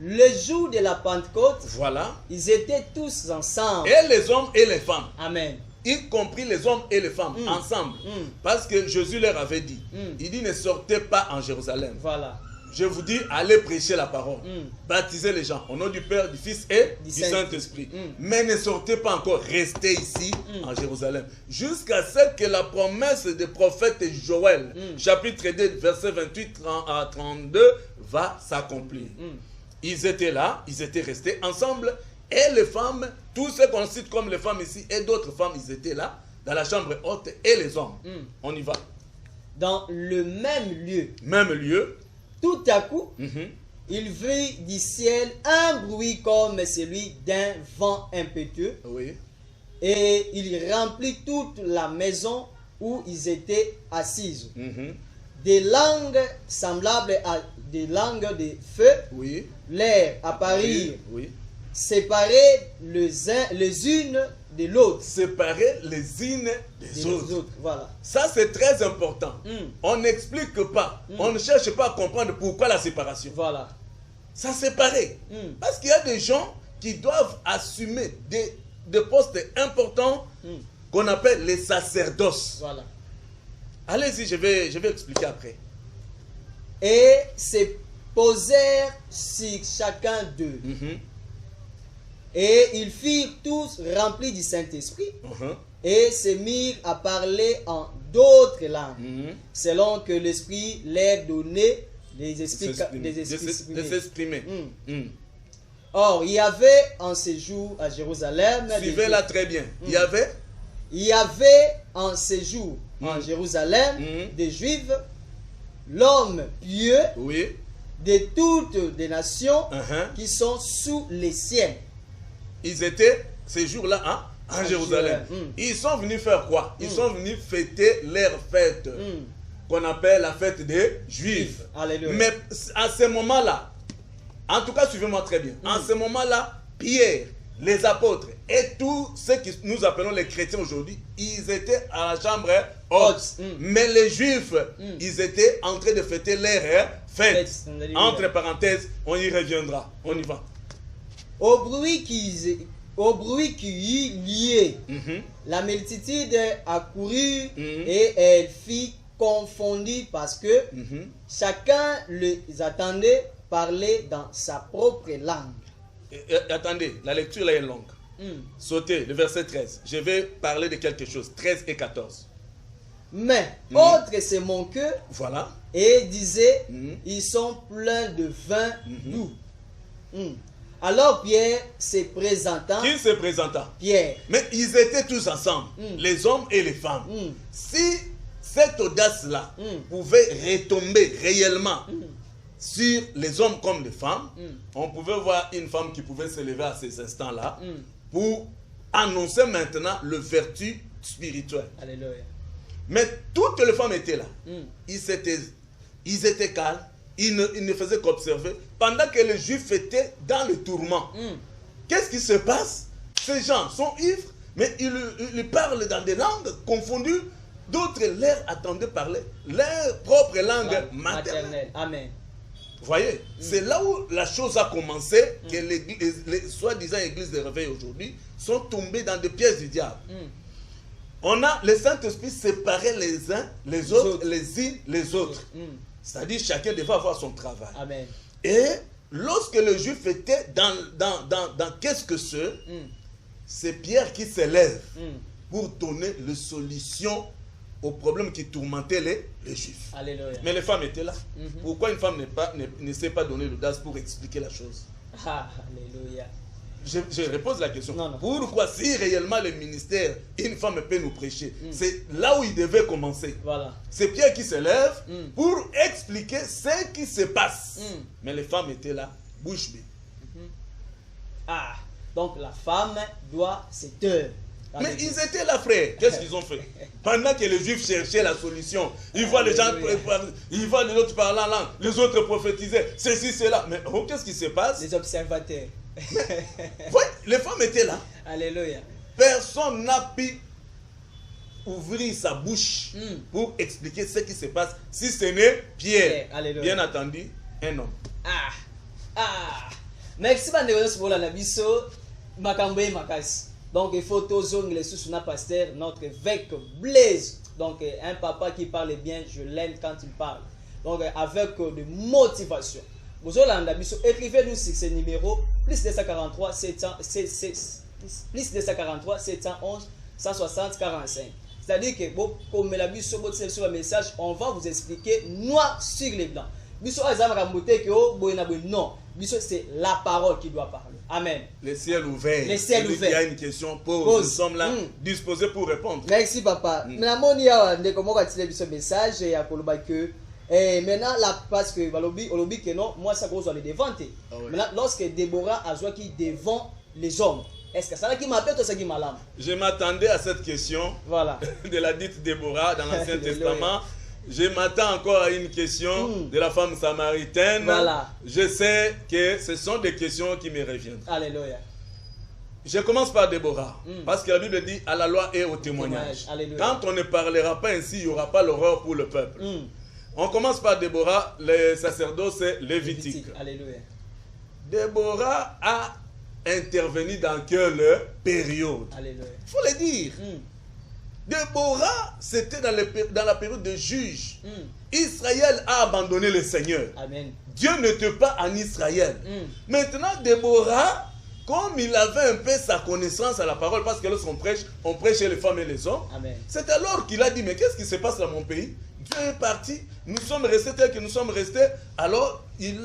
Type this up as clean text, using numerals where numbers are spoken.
Le jour de la Pentecôte, Voilà. ils étaient tous ensemble. Et les hommes et les femmes. Amen. Y compris les hommes et les femmes, ensemble. Parce que Jésus leur avait dit, il dit ne sortez pas en Jérusalem. Voilà. Je vous dis, allez prêcher la parole. Baptisez les gens au nom du Père, du Fils et du Saint-Esprit. Mais ne sortez pas encore, restez ici en Jérusalem. Jusqu'à ce que la promesse du prophète Joël, chapitre 2, verset 28 à 32, va s'accomplir. Ils étaient là, ils étaient restés ensemble. Et les femmes, tous ceux qu'on cite comme les femmes ici, et d'autres femmes, ils étaient là, dans la chambre haute, et les hommes. On y va. Dans le même lieu. Même lieu. Tout à coup, il vit du ciel un bruit comme celui d'un vent impétueux. Oui. Et il remplit toute la maison où ils étaient assises. Des langues semblables à des langues de feu. Oui. L'air apparut. Oui. Séparés les unes de l'autre. Séparer les unes des autres. Voilà. Ça, c'est très important. On n'explique pas. On ne cherche pas à comprendre pourquoi la séparation. Voilà. Ça séparer. Parce qu'il y a des gens qui doivent assumer des postes importants qu'on appelle les sacerdoces. Voilà. Allez-y, je vais expliquer après. Et se posèrent sur chacun d'eux. Et ils furent tous remplis du Saint-Esprit et se mirent à parler en d'autres langues, selon que l'Esprit leur donnait de s'exprimer. Or, il y avait en séjour à Jérusalem. Suivez-la très bien. Il y avait en séjour en Jérusalem des Juifs, l'homme pieux de toutes les nations qui sont sous les cieux. Ils étaient ces jours-là en Jérusalem. Ils sont venus faire quoi? Ils sont venus fêter leur fête, qu'on appelle la fête des Juifs. Alléluia. Mais à ce moment-là, en tout cas, suivez-moi très bien, en ce moment-là, Pierre, les apôtres et tous ceux que nous appelons les chrétiens aujourd'hui, ils étaient à la chambre haute. Mais les Juifs, ils étaient en train de fêter leur fête. Entre parenthèses, on y reviendra. On y va. Au bruit qui y lié, la multitude accourut et elle fit confondue parce que chacun les attendait parler dans sa propre langue. Attendez, la lecture là est longue. Sautez le verset 13. Je vais parler de quelque chose. 13 et 14. Mais autre se moquait et disait, ils sont pleins de vin doux. Alors Pierre se présenta. Qui se présenta? Pierre. Mais ils étaient tous ensemble, les hommes et les femmes. Si cette audace-là pouvait retomber réellement sur les hommes comme les femmes, on pouvait voir une femme qui pouvait se lever à ces instants-là pour annoncer maintenant le vertu spirituel. Alléluia. Mais toutes les femmes étaient là. Ils étaient calmes. Ils ne faisaient qu'observer pendant que les Juifs étaient dans le tourment. Qu'est-ce qui se passe? Ces gens sont ivres, mais ils parlent dans des langues confondues. D'autres leur attendaient parler leur propre langue maternelle. Amen. Vous voyez, c'est là où la chose a commencé, que les soi-disant églises de réveil aujourd'hui sont tombées dans des pièges du diable. On a le Saint-Esprit séparé les uns, les autres, les unes, les autres. C'est-à-dire chacun devait avoir son travail. Amen. Et lorsque le Juif était dans qu'est-ce que c'est Pierre qui s'élève pour donner la solution aux problèmes qui tourmentaient les Juifs. Alléluia. Mais les femmes étaient là. Pourquoi une femme ne sait pas donner l'audace pour expliquer la chose? Alléluia. Je repose la question. Non. Pourquoi, si réellement le ministère, une femme peut nous prêcher, c'est là où il devait commencer. Voilà. C'est Pierre qui se lève pour expliquer ce qui se passe. Mais les femmes étaient là, bouche bée. Donc la femme doit se taire. Mais ils étaient là, frère. Qu'est-ce qu'ils ont fait? Pendant que les Juifs cherchaient la solution, ils voient les gens, ils voient les autres parler en langue, les autres prophétisaient, ceci, cela. Mais qu'est-ce qui se passe? Les observateurs. Oui, les femmes étaient là. Alléluia. Personne n'a pu ouvrir sa bouche pour expliquer ce qui se passe, si ce n'est Pierre. Alléluia. Bien entendu, un homme. Merci pour la biso makambe makasi. Donc il faut tous les sous na pasteur notre évêque Blaise. Donc un papa qui parle bien, je l'aime quand il parle. Donc avec de motivation. Vous allez biso écrivez-nous sur ce numéro plus 243 711 160 45. C'est-à-dire que comme la biso sur le message, on va vous expliquer noir sur les blancs. Biso azama mbote que non. Biso c'est la parole qui doit parler. Amen. Le ciel ouvert. Le ciel ouvert. Il y a une question, pose. Nous sommes là disposés pour répondre. Merci papa. Maintenant il y a comment continuer ce message et à koloba que maintenant là parce que olobi que non, moi ça cause aller devant. Maintenant lorsque Déborah a joué qui devant les hommes. Est-ce que c'est ça qui m'appelle ou c'est qui m'alarme? Je m'attendais à cette question de la dite Déborah dans l'Ancien Testament. Je m'attends encore à une question de la femme samaritaine. Je sais que ce sont des questions qui me reviennent. Alléluia. Je commence par Déborah. Parce que la Bible dit à la loi et au témoignage. Quand on ne parlera pas ainsi, il n'y aura pas l'horreur pour le peuple. On commence par Déborah, le sacerdoce lévitique. Alléluia. Déborah a intervenu dans quelle période? Alléluia. Il faut le dire. Déborah, c'était dans la période de juge. Israël a abandonné le Seigneur. Amen. Dieu n'était pas en Israël. Maintenant, Déborah, comme il avait un peu sa connaissance à la parole, parce que lorsqu'on prêche, on prêche les femmes et les hommes. C'est alors qu'il a dit, mais qu'est-ce qui se passe dans mon pays? Dieu est parti, nous sommes restés tels que nous sommes restés. Alors, il